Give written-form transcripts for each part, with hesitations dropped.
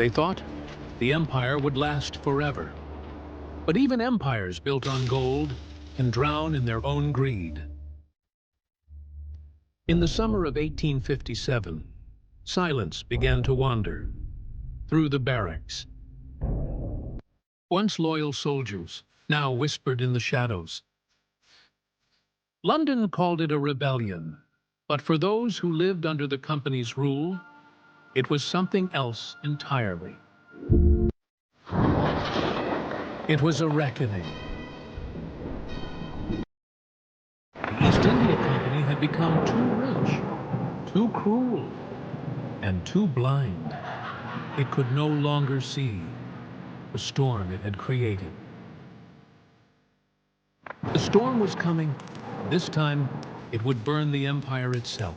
They thought the empire would last forever. But even empires built on gold can drown in their own greed. In the summer of 1857, silence began to wander through the barracks. Once loyal soldiers now whispered in the shadows. London called it a rebellion, but for those who lived under the company's rule, it was something else entirely. It was a reckoning. The East India Company had become too rich, too cruel, and too blind. It could no longer see the storm it had created. The storm was coming. This time, it would burn the empire itself.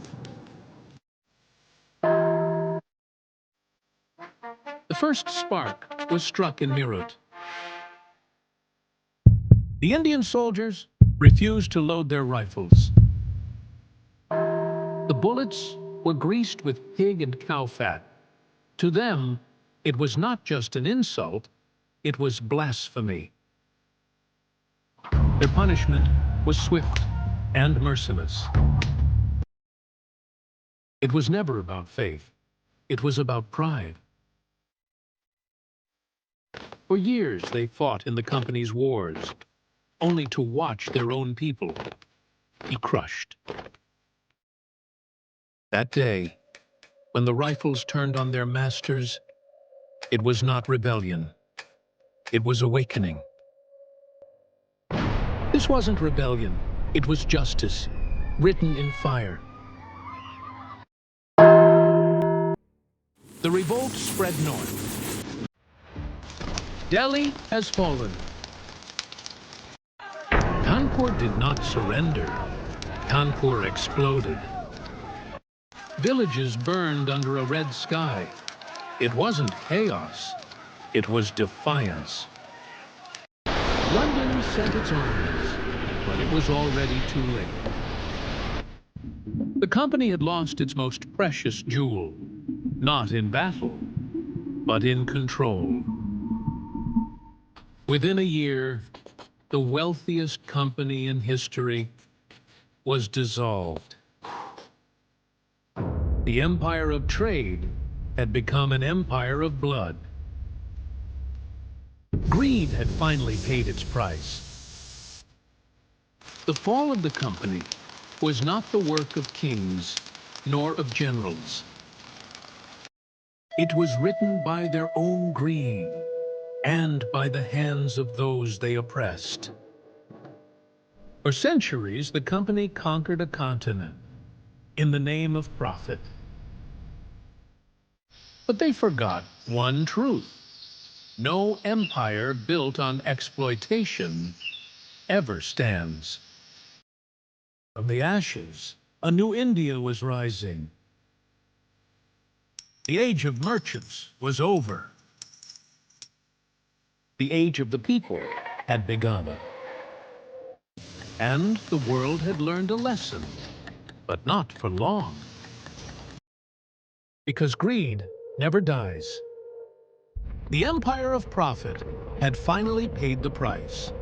The first spark was struck in Meerut. The Indian soldiers refused to load their rifles. The bullets were greased with pig and cow fat. To them, it was not just an insult, it was blasphemy. Their punishment was swift and merciless. It was never about faith. It was about pride. For years, they fought in the company's wars, only to watch their own people be crushed. That day, when the rifles turned on their masters, it was not rebellion. It was awakening. This wasn't rebellion. It was justice, written in fire. The revolt spread north. Delhi has fallen. Kanpur did not surrender. Kanpur exploded. Villages burned under a red sky. It wasn't chaos. It was defiance. London sent its armies, but it was already too late. The company had lost its most precious jewel, not in battle, but in control. Within a year, the wealthiest company in history was dissolved. The empire of trade had become an empire of blood. Greed had finally paid its price. The fall of the company was not the work of kings nor of generals. It was written by their own greed and by the hands of those they oppressed. For centuries, the company conquered a continent in the name of profit. But they forgot one truth. No empire built on exploitation ever stands. From the ashes, a new India was rising. The age of merchants was over. The age of the people had begun. And the world had learned a lesson, but not for long. Because greed never dies. The empire of profit had finally paid the price.